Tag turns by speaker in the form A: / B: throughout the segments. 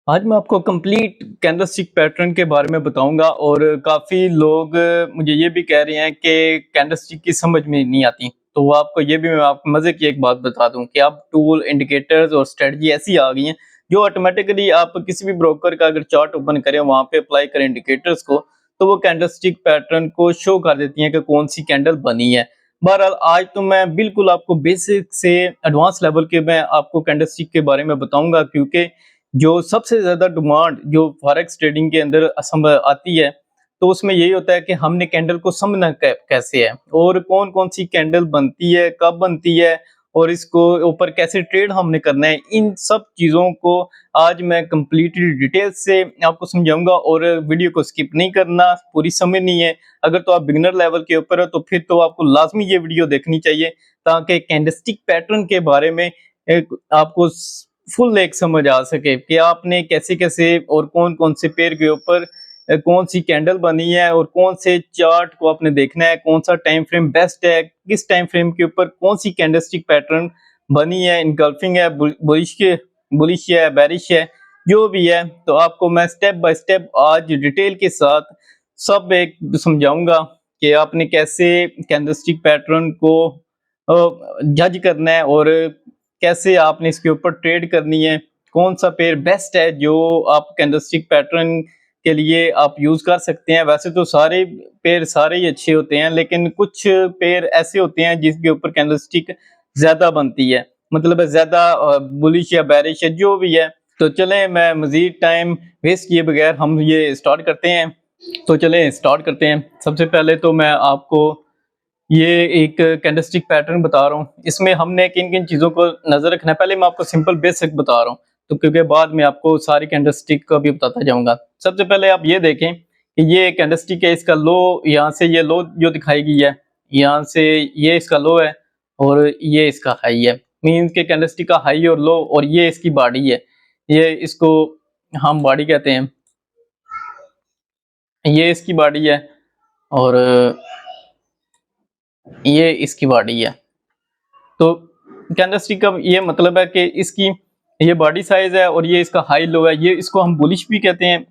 A: आज मैं आपको कंप्लीट कैंडलस्टिक पैटर्न के बारे में बताऊंगा और काफ़ी लोग मुझे ये भी कह रहे हैं कि कैंडलस्टिक की समझ में नहीं आती। तो वो आपको ये भी मैं आपको मज़े की एक बात बता दूं कि अब टूल, इंडिकेटर्स और स्ट्रेटजी ऐसी आ गई हैं जो ऑटोमेटिकली आप किसी भी ब्रोकर का अगर चार्ट ओपन करें वहाँ पे अप्लाई करें इंडिकेटर्स को, तो वो कैंडलस्टिक पैटर्न को शो कर देती हैं कि कौन सी कैंडल बनी है। बहरहाल आज तो मैं बिल्कुल आपको बेसिक से एडवांस लेवल के मैं आपको कैंडलस्टिक के बारे में बताऊंगा, क्योंकि जो सबसे ज़्यादा डिमांड जो फॉरेक्स ट्रेडिंग के अंदर आती है, तो उसमें यही होता है कि हमने कैंडल को समझना कैसे है और कौन-कौन सी कैंडल बनती है, कब बनती है और इसको ऊपर कैसे ट्रेड हमने करना है। इन सब चीज़ों को आज मैं कंप्लीटली डिटेल से आपको समझाऊँगा और वीडियो को स्किप नहीं करना, पूरी समझनी है। अगर तो आप बिगिनर लेवल के ऊपर हो तो फिर तो आपको लाज़मी ये वीडियो देखनी चाहिए, ताकि कैंडलस्टिक पैटर्न के बारे में एक आपको फुल एक समझ आ सके कि आपने कैसे-कैसे और कौन-कौन से पेयर के ऊपर कौन सी कैंडल बनी है और कौन से चार्ट को आपने देखना है, कौन सा टाइम फ्रेम बेस्ट है, किस टाइम फ्रेम के ऊपर कौन सी कैंडलस्टिक पैटर्न बनी है, इनगल्फिंग है, बुलिश है, बेरिश है, जो भी है। तो आपको मैं स्टेप बाय स्टेप आज डिटेल के साथ सब एक समझाऊंगा कि आपने कैसे कैंडलस्टिक पैटर्न को जज करना है और कैसे आपने इसके ऊपर ट्रेड करनी है, कौन सा पेयर बेस्ट है जो आप कैंडलस्टिक पैटर्न के लिए आप यूज कर सकते हैं। वैसे तो सारे पेयर सारे ही अच्छे होते हैं, लेकिन कुछ पेयर ऐसे होते हैं जिसके ऊपर कैंडलस्टिक ज्यादा बनती है, मतलब ज्यादा बुलिश या बेरिश है, जो भी है। तो चलें, मैं मजीद टाइम वेस्ट किए बगैर हम ये स्टार्ट करते हैं। तो चलें स्टार्ट करते हैं। सबसे पहले तो मैं आपको ये एक कैंडलस्टिक पैटर्न बता रहा हूँ, इसमें हमने किन-किन चीज़ों को नज़र रखना है। पहले मैं आपको सिंपल बेसिक बता रहा हूँ, तो क्योंकि बाद में आपको सारी कैंडलस्टिक का भी बताता जाऊँगा। सबसे पहले आप ये देखें कि ये कैंडलस्टिक है, इसका लो यहाँ से ये लो जो दिखाई गई है, यहाँ से ये इसका लो है और ये इसका हाई है। मीन्स के कैंडलस्टिक का हाई और लो और ये इसकी बॉडी है। ये इसको हम बॉडी कहते हैं, ये इसकी बॉडी है और ये इसकी बॉडी है। तो कैंडलस्टिक का ये मतलब है कि इसकी ये बॉडी साइज है और ये इसका हाई लो है। ये इसको हम बुलिश भी कहते हैं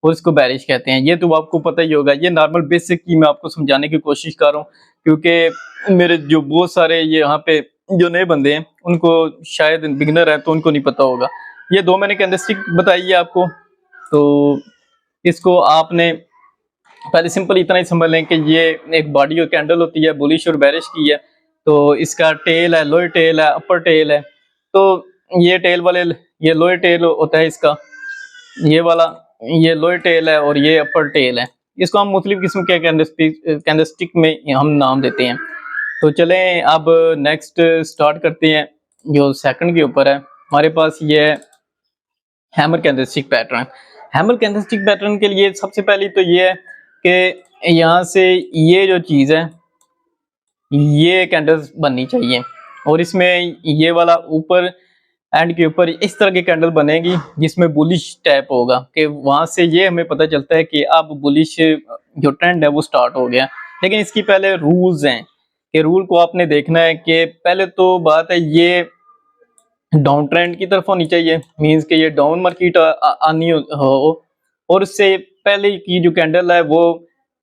A: और इसको बेरिश कहते हैं। ये तो आपको पता ही होगा। ये नॉर्मल बेसिक की मैं आपको समझाने की कोशिश कर रहा हूँ, क्योंकि मेरे जो बहुत सारे ये यहाँ पे जो नए बंदे हैं उनको शायद बिगिनर है तो उनको नहीं पता होगा। ये दो मैंने कैंडलस्टिक बताई है आपको, तो इसको आपने पहले सिंपल इतना ही समझ लें कि ये एक बॉडी और कैंडल होती है, बुलिश और बेरिश की है। तो इसका टेल है, लोअर टेल है, अपर टेल है। तो ये टेल वाले, ये लोअर टेल होता है इसका, ये वाला ये लोअर टेल है और ये अपर टेल है। इसको हम मुख्तलिफ किस्म के कैंडलस्टिक में हम नाम देते हैं। तो चलें अब नेक्स्ट स्टार्ट करते हैं। जो सेकंड के ऊपर है हमारे पास ये hammer candlestick pattern. Hammer candlestick pattern के लिए सबसे पहले तो ये है कि यहाँ से ये जो चीज़ है ये कैंडल्स बननी चाहिए और इसमें ये वाला ऊपर एंड के ऊपर इस तरह की कैंडल बनेगी जिसमें बुलिश टाइप होगा, कि वहां से ये हमें पता चलता है कि अब बुलिश जो ट्रेंड है वो स्टार्ट हो गया। लेकिन इसकी पहले रूल्स हैं कि रूल को आपने देखना है कि पहले तो बात है ये डाउन ट्रेंड की तरफ होनी चाहिए, मींस कि ये डाउन मार्केट आनी हो और उससे पहले की जो कैंडल है वो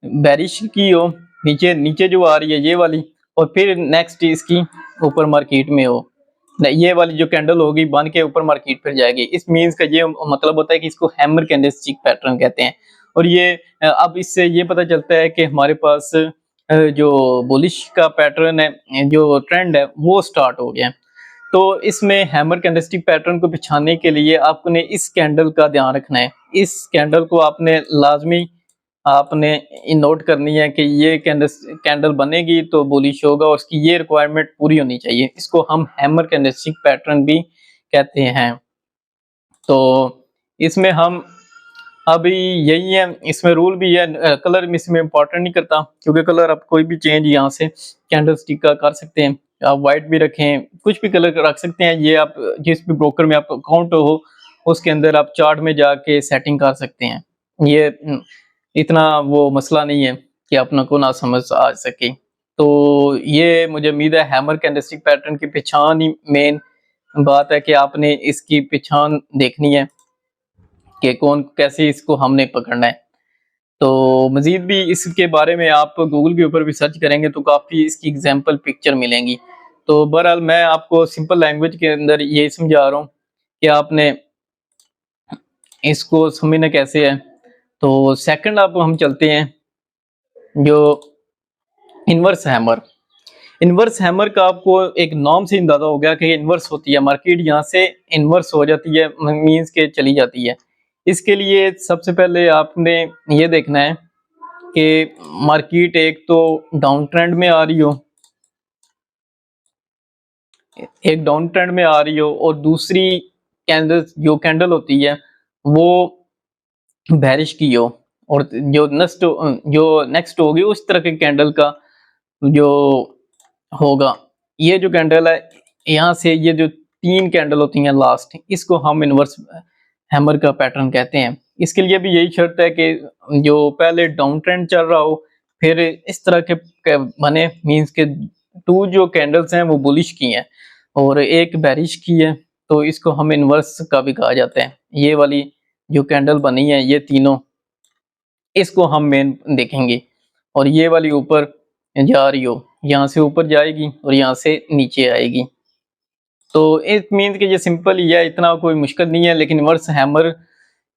A: बेरिश की हो, नीचे नीचे जो आ रही है ये वाली, और फिर नेक्स्ट इसकी ऊपर मार्केट में हो। ये वाली जो कैंडल होगी बन के ऊपर मार्केट पर जाएगी। इस मींस का ये मतलब होता है कि इसको हैमर कैंडलस्टिक पैटर्न कहते हैं। और ये अब इससे ये पता चलता है कि हमारे पास जो बुलिश का पैटर्न है, जो ट्रेंड है वो स्टार्ट हो गया। तो इसमें हैमर कैंडलस्टिक पैटर्न को पहचानने के लिए आपने इस कैंडल का ध्यान रखना है। इस कैंडल को आपने लाजमी आपने नोट करनी है कि ये कैंडल बनेगी तो बुलिश होगा और उसकी ये रिक्वायरमेंट पूरी होनी चाहिए। इसको हम हैमर कैंडलस्टिक पैटर्न भी कहते हैं। तो इसमें हम अभी यही है, इसमें रूल भी है। कलर इसमें इंपॉर्टेंट नहीं करता, क्योंकि कलर आप कोई भी चेंज यहाँ से कैंडलस्टिक का कर सकते हैं। आप व्हाइट भी रखें, कुछ भी कलर रख सकते हैं। ये आप जिस भी ब्रोकर में आप अकाउंट हो उसके अंदर आप चार्ट में जाके सेटिंग कर सकते हैं। ये इतना वो मसला नहीं है कि अपना को ना समझ आ सके। तो ये मुझे उम्मीद है हैमर कैंडलस्टिक पैटर्न की पहचान ही मेन बात है कि आपने इसकी पहचान देखनी है। कि कौन कैसे इसको हमने पकड़ना है। तो मजीद भी इसके बारे में आप गूगल के ऊपर भी सर्च करेंगे तो काफ़ी इसकी एग्जाम्पल पिक्चर मिलेंगी। तो बहरहाल मैं आपको सिंपल लैंग्वेज के अंदर ये समझा रहा हूँ कि आपने इसको समझना कैसे है। तो सेकंड अब हम चलते हैं जो इनवर्स हैमर। इनवर्स हैमर का आपको एक नाम से अंदाजा हो गया कि इनवर्स होती है, मार्केट यहाँ से इनवर्स हो जाती है, मींस के चली जाती है। इसके लिए सबसे पहले आपने ये देखना है कि मार्केट एक तो डाउन ट्रेंड में आ रही हो, एक डाउन ट्रेंड में आ रही हो, और दूसरी कैंडल जो कैंडल होती है वो बेरिश की हो, और जो नेक्स्ट होगी उस तरह के कैंडल का जो होगा। ये जो कैंडल है यहाँ से ये जो 3 कैंडल होती हैं लास्ट, इसको हम इनवर्स हैमर का पैटर्न कहते हैं। इसके लिए भी यही शर्त है कि जो पहले डाउन ट्रेंड चल रहा हो, फिर इस तरह के बने, मींस के 2 जो कैंडल्स हैं वो बुलिश की हैं और एक बेरिश की है, तो इसको हम इनवर्स का भी कहा जाता है। ये वाली जो कैंडल बनी है ये तीनों, इसको हम मेन देखेंगे। और ये वाली ऊपर जा रही हो, यहाँ से ऊपर जाएगी और यहाँ से नीचे आएगी। तो इट मीन कि ये सिंपल ही है, इतना कोई मुश्किल नहीं है। लेकिन इनवर्स हैमर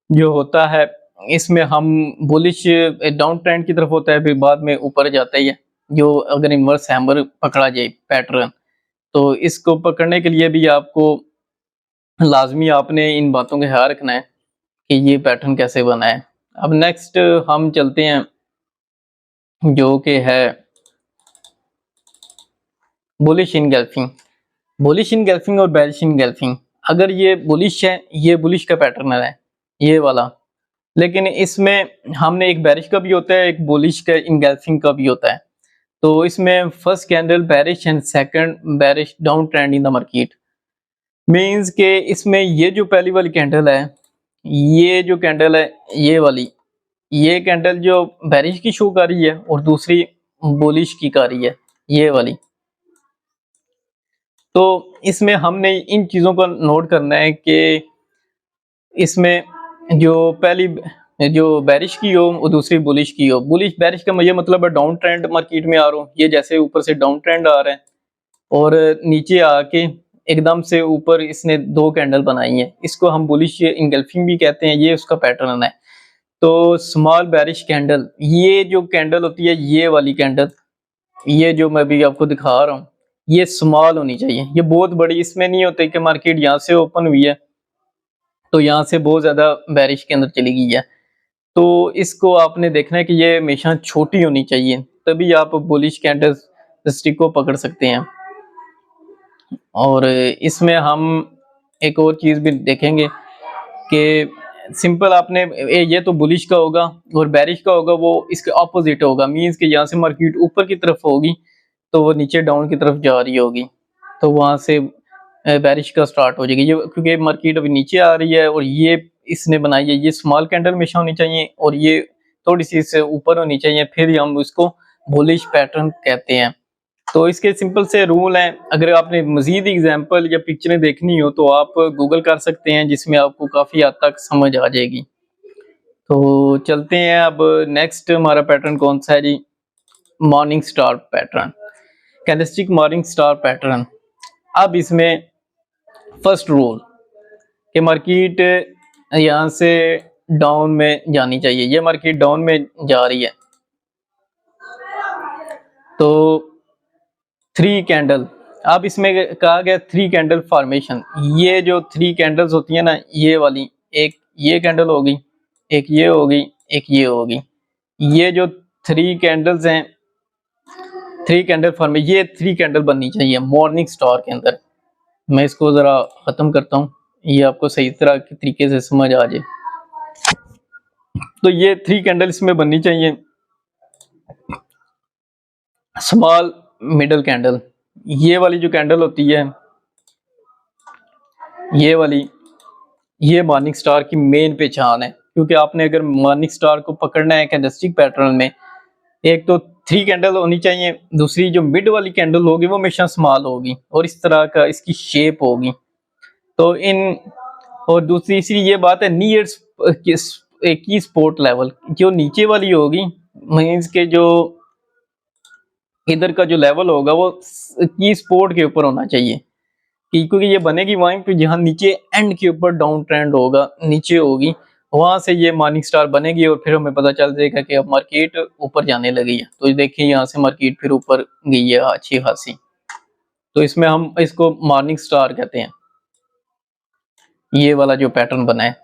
A: जो होता है इसमें हम बुलिश डाउन ट्रेंड की तरफ होता है, फिर बाद में ऊपर जाता ही है। जो अगर इनवर्स हैमर पकड़ा जाए पैटर्न, तो इसको पकड़ने के लिए भी आपको लाजमी आपने इन बातों का ख्याल रखना है कि ये पैटर्न कैसे बना है। अब नेक्स्ट हम चलते हैं जो कि है बुलिश इनगल्फिंग। बुलिश इनगल्फिंग और बेरिश इनगल्फिंग, अगर ये बुलिश है, ये बुलिश का पैटर्न है ये वाला, लेकिन इसमें हमने एक बेरिश का भी होता है, एक बुलिश का इनगल्फिंग का भी होता है। तो इसमें first candle bearish and second bearish down trend in the market, means के इसमें ये जो पहली वाली कैंडल है, ये जो कैंडल है ये वाली, ये कैंडल जो बेरिश की शो कर रही है और दूसरी बुलिश की कर रही है ये वाली। तो इसमें हमने इन चीज़ों को नोट करना है कि इसमें जो पहली जो बेरिश की हो और दूसरी बुलिश की हो। बुलिश बेरिश का ये मतलब है डाउन ट्रेंड मार्केट में आ रहा हूँ, ये जैसे ऊपर से डाउन ट्रेंड आ रहा है और नीचे आके एकदम से ऊपर इसने 2 कैंडल बनाई है, इसको हम बुलिश इंगल्फिंग भी कहते हैं। ये उसका पैटर्न है। तो स्मॉल बेरिश कैंडल, ये जो कैंडल होती है ये वाली कैंडल, ये जो मैं भी आपको दिखा रहा हूँ, ये स्मॉल होनी चाहिए। ये बहुत बड़ी इसमें नहीं होती कि मार्केट यहाँ से ओपन हुई है तो यहाँ से बहुत ज्यादा बेरिश के अंदर चली गई है। तो इसको आपने देखना है कि ये हमेशा छोटी होनी चाहिए, तभी आप बुलिश कैंडल स्टिक को पकड़ सकते हैं। और इसमें हम एक और चीज भी देखेंगे कि सिंपल आपने ये तो बुलिश का होगा और बेरिश का होगा वो इसके ऑपोजिट होगा, मींस कि यहाँ से मार्केट ऊपर की तरफ होगी तो वो नीचे डाउन की तरफ जा रही होगी, तो वहां से बेरिश का स्टार्ट हो जाएगी। ये क्योंकि मार्केट अभी नीचे आ रही है और ये इसने बनाई है, ये स्मॉल कैंडल हमेशा होनी चाहिए और ये थोड़ी सी इससे ऊपर होनी चाहिए, फिर हम इसको बुलिश पैटर्न कहते हैं। तो इसके सिंपल से रूल हैं। अगर आपने मजीद एग्जांपल या पिक्चरें देखनी हो तो आप गूगल कर सकते हैं, जिसमें आपको काफ़ी हद तक समझ आ जाएगी। तो चलते हैं अब नेक्स्ट हमारा पैटर्न कौन सा है जी, morning star pattern, candlestick morning star pattern. अब इसमें फर्स्ट रूल कि मार्केट यहाँ से डाउन में जानी चाहिए, ये मार्केट डाउन में जा रही है तो 3 कैंडल, अब इसमें कहा गया 3 कैंडल फॉर्मेशन। ये जो 3 कैंडल्स होती है ना, ये वाली, एक ये कैंडल होगी, एक ये होगी, एक ये होगी। ये जो 3 कैंडल्स हैं, 3 कैंडल फॉर्मेशन, ये 3 कैंडल बननी चाहिए मॉर्निंग स्टार के अंदर। मैं इसको जरा खत्म करता हूँ, ये आपको सही तरह के तरीके से समझ आ जाए। तो ये 3 कैंडल इसमें बननी चाहिए। स्मॉल मिडल कैंडल, ये वाली जो कैंडल होती है, ये वाली, ये मॉर्निंग स्टार की मेन पहचान है। क्योंकि आपने अगर मॉर्निंग स्टार को पकड़ना है कैंडलस्टिक पैटर्न में, एक तो 3 कैंडल होनी चाहिए, दूसरी जो मिड वाली कैंडल होगी वो हमेशा स्मॉल होगी और इस तरह का इसकी शेप होगी। तो इन और दूसरी ये बात है, नियर्स एक ही सपोर्ट लेवल, जो नीचे वाली होगी मीन्स के जो इधर का जो लेवल होगा वो की सपोर्ट के ऊपर होना चाहिए, क्योंकि ये बनेगी वहीं पे जहाँ नीचे एंड के ऊपर डाउन ट्रेंड होगा, नीचे होगी, वहां से ये मॉर्निंग स्टार बनेगी और फिर हमें पता चल जाएगा कि अब मार्केट ऊपर जाने लगी है। तो देखिए यहाँ से मार्केट फिर ऊपर गई है अच्छी खासी, तो इसमें हम इसको मॉर्निंग स्टार कहते हैं, ये वाला जो पैटर्न बना है।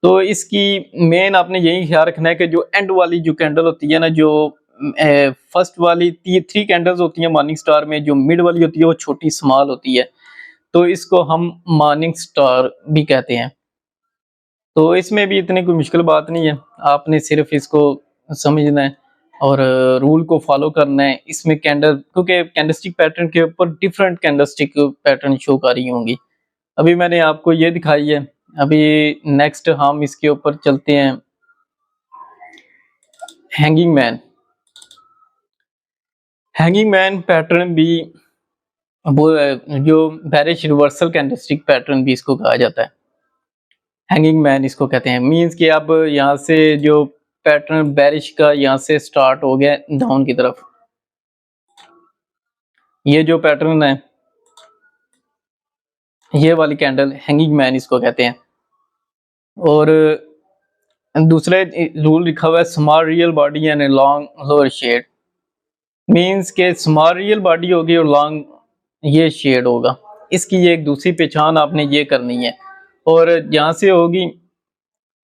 A: तो इसकी मेन आपने यही ख्याल रखना है कि जो एंड वाली जो कैंडल होती है ना, जो फर्स्ट वाली 3 कैंडल्स होती हैं मॉर्निंग स्टार में, जो मिड वाली होती है वो छोटी स्मॉल होती है, तो इसको हम मॉर्निंग स्टार भी कहते हैं। तो इसमें भी इतनी कोई मुश्किल बात नहीं है, आपने सिर्फ इसको समझना है और रूल को फॉलो करना है। इसमें कैंडल, क्योंकि कैंडलस्टिक पैटर्न के ऊपर डिफरेंट कैंडलस्टिक पैटर्न शो कर रही होंगी, अभी मैंने आपको ये दिखाई है। अभी नेक्स्ट हम इसके ऊपर चलते हैं, hanging man. Hanging man pattern भी वो जो बेरिश रिवर्सल कैंडलस्टिक पैटर्न भी इसको कहा जाता है, हैंगिंग मैन इसको कहते हैं। मींस कि अब यहाँ से जो पैटर्न बेरिश का यहाँ से स्टार्ट हो गया डाउन की तरफ, ये जो पैटर्न है ये वाली कैंडल हैंगिंग मैन इसको कहते हैं। और दूसरे रूल लिखा हुआ है small real body and long lower shade, means के स्मॉल रियल बॉडी होगी और लॉन्ग ये शेड होगा, इसकी ये एक दूसरी पहचान आपने ये करनी है। और जहाँ से होगी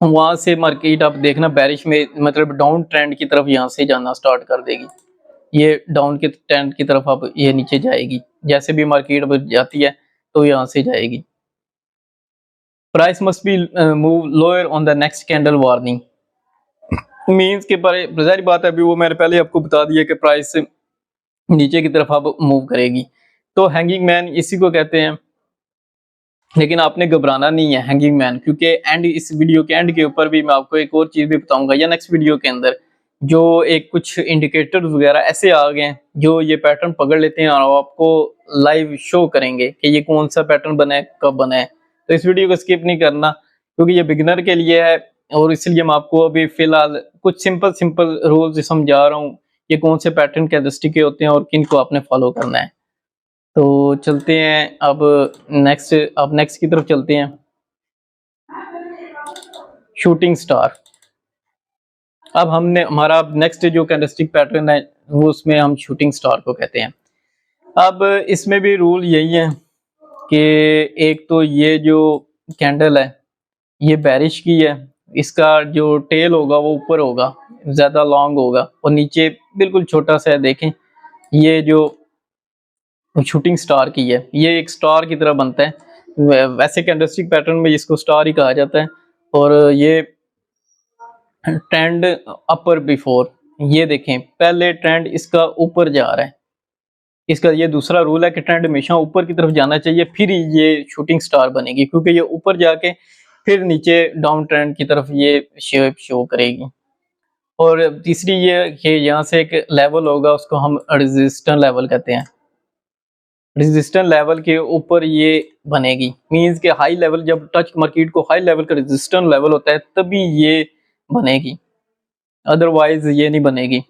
A: वहां से मार्केट आप देखना बेरिश में, मतलब डाउन ट्रेंड की तरफ यहाँ से जाना स्टार्ट कर देगी, ये डाउन के ट्रेंड की तरफ अब ये नीचे जाएगी, जैसे भी मार्केट अब जाती है तो यहाँ से जाएगी। Price must be move lower on the next candle warning, means के पर जारी बात है, अभी वो मैंने पहले आपको बता दिया कि प्राइस नीचे की तरफ अब मूव करेगी। तो हैंगिंग मैन इसी को कहते हैं, लेकिन आपने घबराना नहीं है हैंगिंग मैन, क्योंकि एंड इस वीडियो के एंड के ऊपर भी मैं आपको एक और चीज भी बताऊंगा, या नेक्स्ट वीडियो के अंदर जो एक कुछ इंडिकेटर वगैरह ऐसे आ गए हैं जो ये पैटर्न पकड़ लेते हैं और आपको लाइव शो करेंगे कि ये कौन सा पैटर्न बना है, कब बना है। तो इस वीडियो को स्किप नहीं करना, क्योंकि ये बिगिनर के लिए है और इसलिए मैं आपको अभी फिलहाल कुछ सिंपल रूल्स समझा रहा हूँ, ये कौन से पैटर्न कैरेक्टरिस्टिक के होते हैं और किन को आपने फॉलो करना है। तो चलते हैं अब नेक्स्ट की तरफ चलते हैं, शूटिंग स्टार। अब हमने हमारा नेक्स्ट जो कैंडलस्टिक पैटर्न है वो उसमें हम शूटिंग स्टार को कहते हैं। अब इसमें भी रूल यही है कि एक तो ये जो कैंडल है ये बेरिश की है, इसका जो टेल होगा वो ऊपर होगा, ज्यादा लॉन्ग होगा, और नीचे बिल्कुल छोटा सा है, देखें ये जो शूटिंग स्टार की है, ये एक स्टार की तरह बनता है, वैसे कैंडलस्टिक पैटर्न में इसको स्टार ही कहा जाता है। और ये ट्रेंड अपर बिफोर, ये देखें पहले ट्रेंड इसका ऊपर जा रहा है, इसका ये दूसरा रूल है कि ट्रेंड हमेशा ऊपर की तरफ जाना चाहिए, फिर ये शूटिंग स्टार बनेगी, क्योंकि ये ऊपर जाके फिर नीचे डाउन ट्रेंड की तरफ ये शेप शो करेगी। और तीसरी ये कि यहाँ से एक लेवल होगा, उसको हम रेजिस्टेंस लेवल कहते हैं, रेजिस्टेंस लेवल के ऊपर ये बनेगी, मींस के हाई लेवल, जब टच मार्केट को हाई लेवल का रेजिस्टेंस लेवल होता है तभी ये बनेगी, अदरवाइज ये नहीं बनेगी।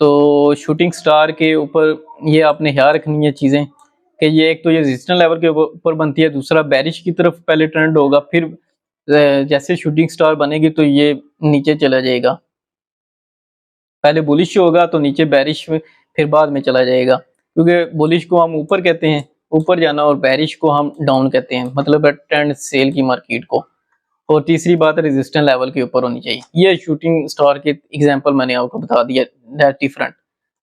A: तो शूटिंग स्टार के ऊपर ये आपने ख्याल रखनी है चीजें कि ये एक तो ये रेजिस्टेंस लेवल के ऊपर बनती है, दूसरा बेरिश की तरफ पहले ट्रेंड होगा, फिर जैसे शूटिंग स्टार बनेगी तो ये नीचे चला जाएगा, पहले बुलिश होगा तो नीचे बेरिश में, फिर बाद में चला जाएगा, क्योंकि बुलिश को हम ऊपर कहते हैं, ऊपर जाना, और बेरिश को हम डाउन कहते हैं, मतलब ट्रेंड सेल की मार्केट को। और तीसरी बात रेजिस्टेंस लेवल के ऊपर होनी चाहिए। ये शूटिंग स्टार के एग्जांपल मैंने आपको बता दिया, दैट डिफरेंट।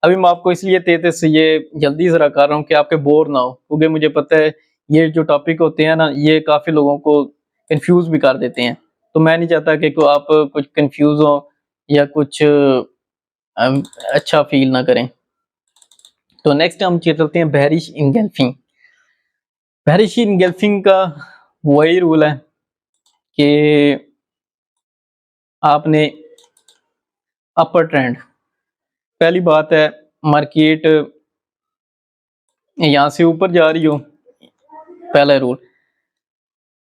A: अभी मैं आपको इसलिए तेज से ये जल्दी जरा कर रहा हूँ कि आपके बोर ना हो, क्योंकि मुझे पता है ये जो टॉपिक होते हैं ना ये काफी लोगों को कंफ्यूज भी कर देते हैं, तो मैं नहीं चाहता कि आप कुछ कंफ्यूज हो या कुछ अच्छा फील ना करें। तो नेक्स्ट हम चलते हैं बेरिश इनगल्फिंग। बेरिश इनगल्फिंग का वही रूल है कि आपने अपर ट्रेंड, पहली बात है मार्केट यहां से ऊपर जा रही हो, पहला रूल।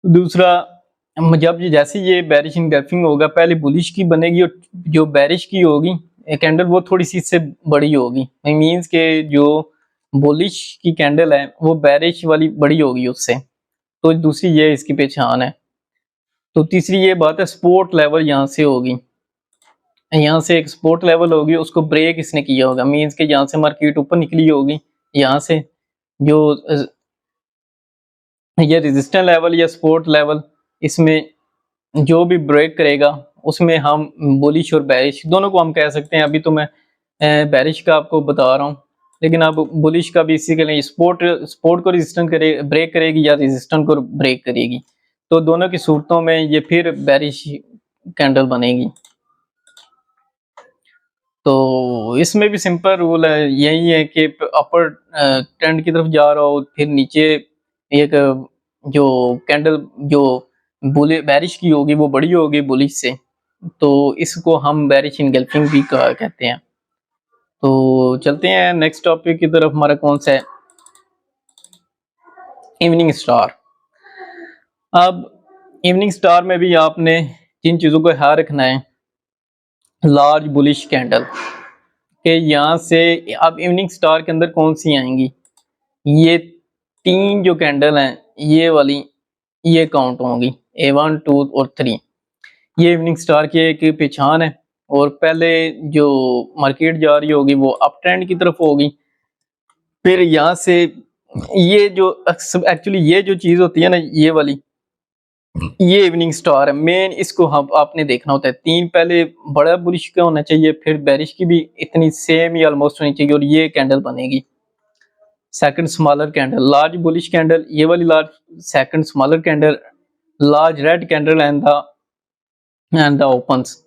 A: दूसरा जब जैसे ये बेरिश इनगल्फिंग होगा, पहले बुलिश की बनेगी और जो बेरिश की होगी कैंडल वो थोड़ी सी इससे बड़ी होगी। मींस के जो बुलिश की कैंडल है वो बेरिश वाली बड़ी होगी उससे। तो दूसरी ये इसकी पहचान है। तो तीसरी ये बात है, सपोर्ट लेवल यहाँ से होगी, यहाँ से एक सपोर्ट लेवल होगी, उसको ब्रेक इसने किया होगा। मींस के यहाँ से मार्केट ऊपर निकली होगी, यहाँ से जो ये रेजिस्टेंस लेवल या सपोर्ट लेवल, इसमें जो भी ब्रेक करेगा उसमें हम बुलिश और बेरिश दोनों को हम कह सकते हैं। अभी तो मैं बेरिश का आपको बता रहा हूँ, लेकिन अब बुलिश का भी इसी के लिए सपोर्ट को रेजिस्टेंस करे ब्रेक करेगी या रेजिस्टेंस को ब्रेक करेगी। तो दोनों की सूरतों में ये फिर बेरिश कैंडल बनेगी। तो इसमें भी सिंपल रूल है, यही है कि अपर ट्रेंड की तरफ जा रहा हो, फिर नीचे एक जो कैंडल जो बेरिश की होगी वो बड़ी होगी बुलिश से, तो इसको हम बेरिश इनगल्फिंग भी कहते हैं। तो चलते हैं नेक्स्ट टॉपिक की तरफ। हमारा कौन सा है, इवनिंग स्टार। अब इवनिंग स्टार में भी आपने जिन चीजों को ख्याल रखना है, लार्ज बुलिश कैंडल के यहाँ से अब इवनिंग स्टार के अंदर कौन सी आएंगी, ये तीन जो कैंडल हैं ये वाली ये काउंट होंगी, A1, 2 और 3। ये इवनिंग स्टार की एक पहचान है। और पहले जो मार्केट जा रही होगी वो अप ट्रेंड की तरफ होगी, फिर यहाँ से ये जो एक्चुअली ये जो चीज होती है ना, ये वाली ये इवनिंग स्टार है मेन, इसको हम आपने देखना होता है। तीन पहले बड़ा बुलिश का होना चाहिए, फिर बेरिश की भी इतनी सेम ही ऑलमोस्ट होनी चाहिए, और ये कैंडल बनेगी second smaller candle, large bullish candle, ये वाली large second smaller candle, large red candle and the opens,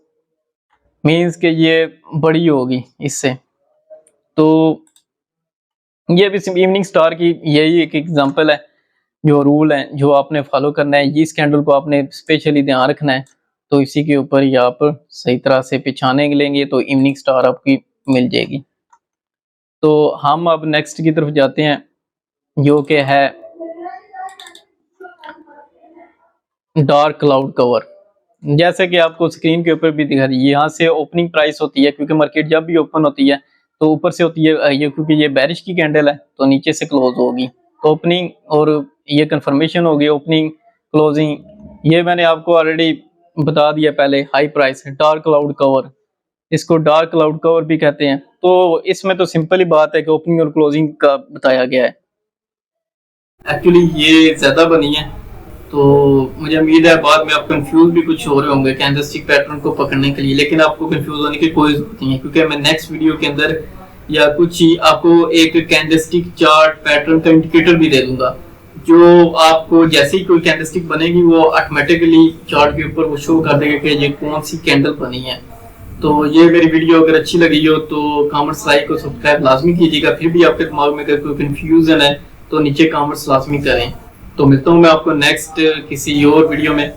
A: means के ये बड़ी होगी इससे। तो ये भी इवनिंग स्टार की यही एक एग्जांपल है, जो रूल है जो आपने फॉलो करना है। इस कैंडल को आपने स्पेशली ध्यान रखना है, तो इसी के ऊपर ही आप सही तरह से पहचाने लेंगे तो इवनिंग स्टार आपकी मिल जाएगी। तो हम अब नेक्स्ट की तरफ जाते हैं, जो कि है डार्क क्लाउड कवर। जैसे कि आपको स्क्रीन के ऊपर भी दिखा रही है, यहाँ से ओपनिंग प्राइस होती है, क्योंकि मार्केट जब भी ओपन होती है तो ऊपर से होती है ये, क्योंकि ये बेरिश की कैंडल है तो नीचे से क्लोज होगी। तो ओपनिंग और ये कंफर्मेशन होगी, ओपनिंग क्लोजिंग ये मैंने आपको ऑलरेडी बता दिया पहले। High price dark cloud cover, इसको डार्क क्लाउड कवर भी कहते हैं। तो इसमें तो सिंपल ही बात है कि ओपनिंग और क्लोजिंग का बताया गया है। एक्चुअली ये ज्यादा बनी है, तो मुझे उम्मीद है बाद में आप कंफ्यूज भी कुछ हो रहे होंगे कैंडलस्टिक पैटर्न को पकड़ने के लिए, लेकिन आपको कंफ्यूज होने की कोई जरूरत नहीं है, क्योंकि मैं नेक्स्ट वीडियो के अंदर या कुछ ही आपको एक कैंडलस्टिक चार्ट पैटर्न का इंडिकेटर भी दे दूंगा, जो आपको जैसे ही कोई कैंडलस्टिक बनेगी वो ऑटोमेटिकली चार्ट के ऊपर वो शो कर देगा कि ये कौन सी कैंडल बनी है। तो ये मेरी वीडियो अगर अच्छी लगी हो तो कमेंट्स लाइक और सब्सक्राइब लाजमी कीजिएगा। फिर भी आपके दिमाग में अगर कोई कंफ्यूजन है तो नीचे कमेंट्स लाजमी करें। तो मिलता हूँ मैं आपको नेक्स्ट किसी और वीडियो में।